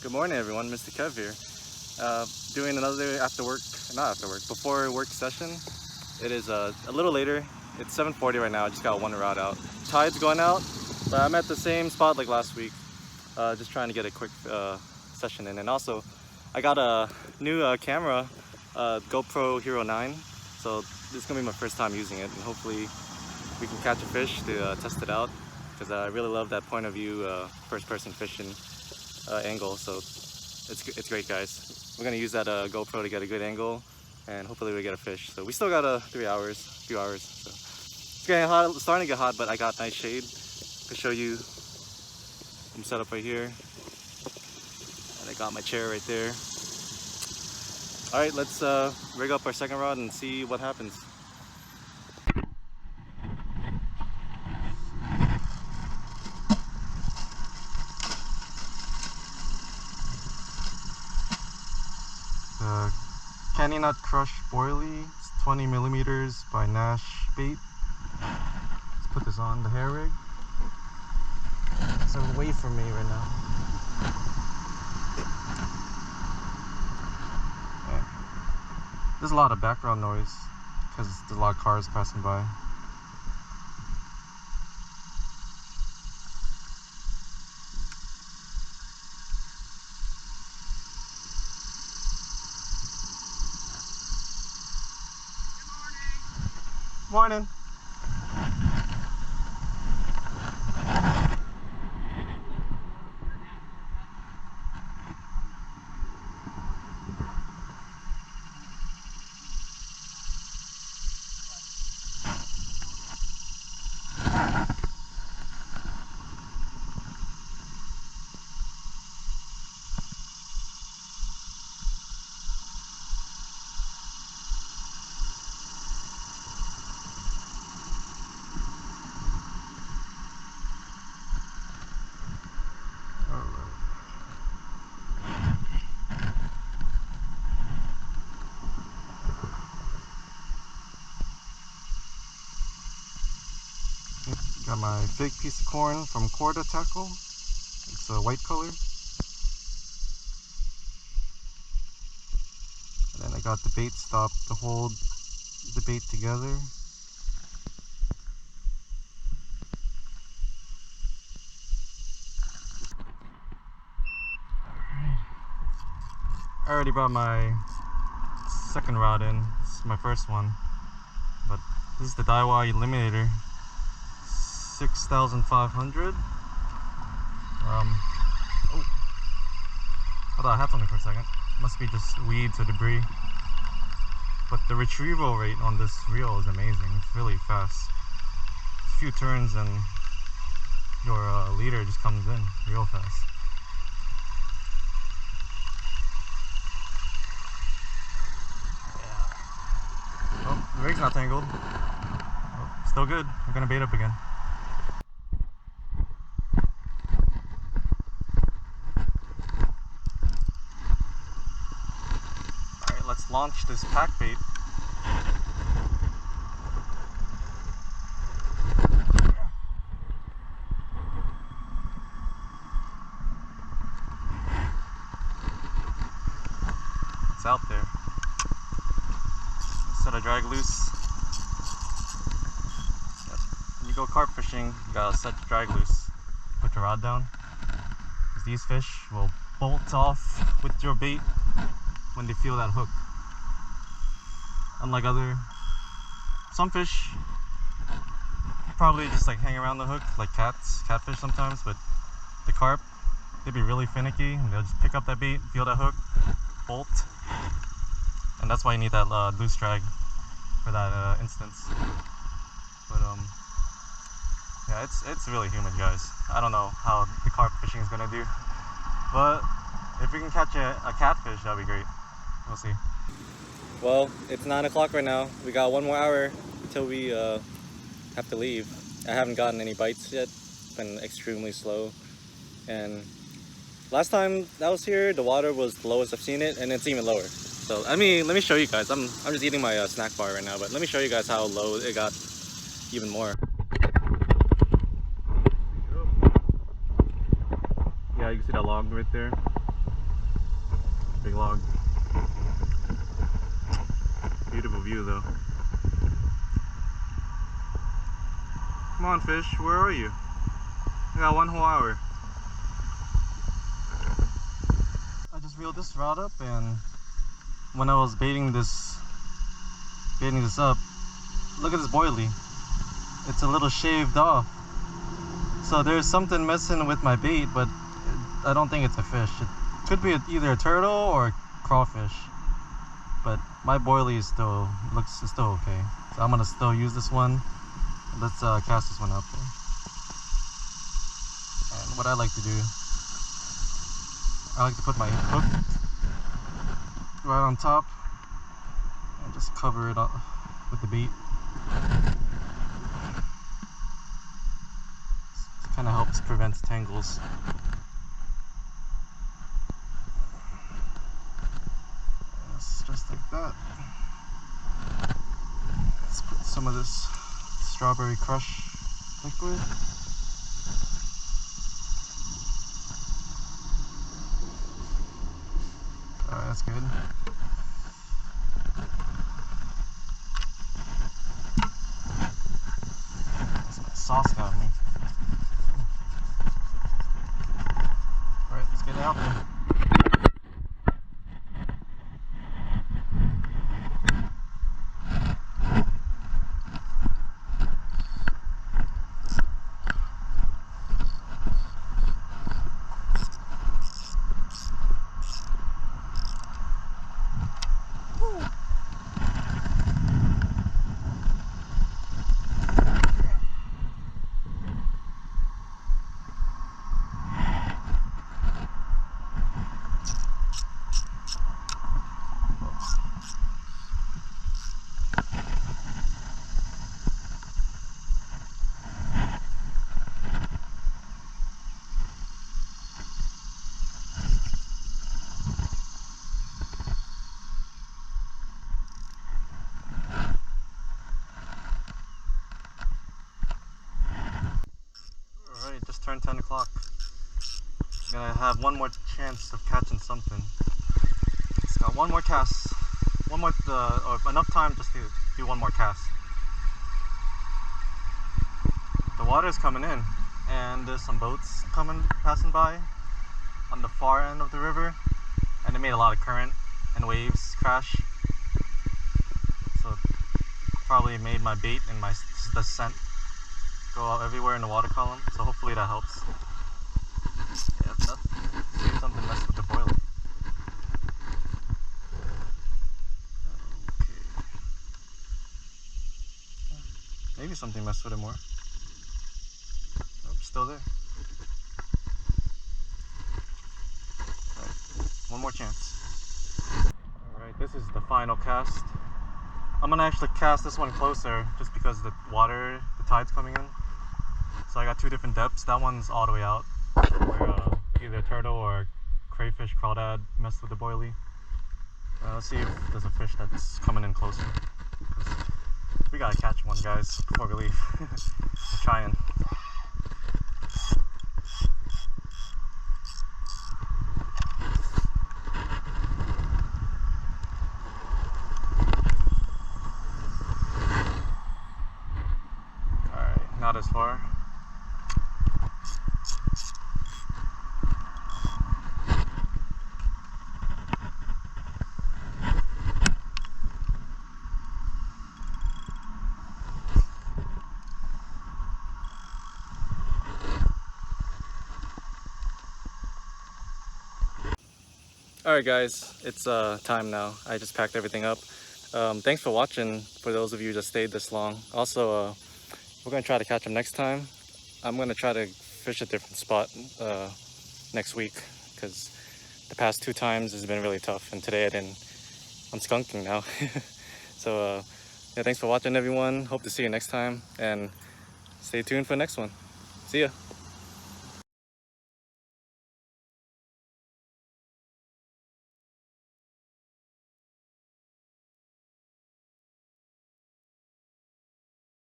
Good morning everyone, Mr. Kev here. Doing another before work session. It is a little later. It's 7:40 right now. I just got one rod out. Tide's going out, but I'm at the same spot like last week. Just trying to get a quick session in. And also, I got a new camera, GoPro Hero 9. So this is gonna be my first time using it, and hopefully we can catch a fish to test it out, because I really love that point of view first-person fishing angle. So it's great, guys. We're gonna use that GoPro to get a good angle, and hopefully we get a fish. So we still got a few hours. So it's getting hot, starting to get hot, but I got nice shade to show you. I'm set up right here, and I got my chair right there. All right, let's rig up our second rod and see what happens. Candy Nut Crush Boilie, it's 20 millimeters by Nash Bait. Let's put this on the hair rig. It's away from me right now. Yeah. There's a lot of background noise because there's a lot of cars passing by. Morning. Got my big piece of corn from Corda Tackle. It's a white color. And then I got the bait stop to hold the bait together. Alright. I already brought my second rod in. This is my first one. But this is the Daiwa Eliminator. 6,500. Oh, I thought I had something for a second. Must be just weeds or debris. But the retrieval rate on this reel is amazing. It's really fast. A few turns and your leader just comes in real fast. Yeah. Oh, the rig's not tangled. Oh, still good. We're gonna bait up again. Launch this pack bait. It's out there. Set a drag loose. Yep. When you go carp fishing, you gotta set the drag loose. Put your rod down, because these fish will bolt off with your bait when they feel that hook. Unlike some fish probably just like hang around the hook, like catfish sometimes, but the carp, they'd be really finicky and they'll just pick up that bait, feel that hook, bolt, and that's why you need that loose drag for that instance. But yeah, it's really humid, guys. I don't know how the carp fishing is gonna do, but if we can catch a catfish, that'd be great. We'll see. Well, it's 9 o'clock right now. We got one more hour until we have to leave. I haven't gotten any bites yet. It's been extremely slow. And last time I was here, the water was the lowest I've seen it, and it's even lower. So let me show you guys. I'm just eating my snack bar right now, but let me show you guys how low it got even more. Yeah, you can see that log right there. big log. Beautiful view though. Come on fish, where are you? I got 1 whole hour. I just reeled this rod up, and when I was baiting this up, look at this boilie. It's a little shaved off. So there's something messing with my bait, but I don't think it's a fish. It could be either a turtle or a crawfish. But my boilie is still okay. So I'm gonna still use this one. Let's cast this one out there. And what I like to do, I like to put my hook right on top and just cover it up with the bait. It kind of helps prevent tangles. Just like that. Let's put some of this strawberry crush liquid. Alright, that's good. That's my sauce got me. Alright, let's get it out there. Alright, just turned 10 o'clock. I'm gonna have one more chance of catching something. It's got one more cast. Or enough time just to do one more cast. The water is coming in, and there's some boats passing by on the far end of the river, and it made a lot of current and waves crash. So it probably made my bait and the scent go out everywhere in the water column, so hopefully that helps. Yeah, see if something messed with the boilie. Okay. Maybe something messed with it more. Nope, still there. Alright, one more chance. Alright, this is the final cast. I'm gonna actually cast this one closer just because the tide's coming in. So I got two different depths. That one's all the way out, where either a turtle or a crayfish, crawdad messed with the boilie. Let's see if there's a fish that's coming in closer. We gotta catch one, guys, before we leave. I'm trying. Alright, not as far. Alright guys, it's time now. I just packed everything up. Thanks for watching, for those of you that stayed this long. Also, we're going to try to catch them next time. I'm going to try to fish a different spot next week, because the past 2 times has been really tough, and today I'm skunking now. So yeah, thanks for watching everyone. Hope to see you next time, and stay tuned for the next one. See ya.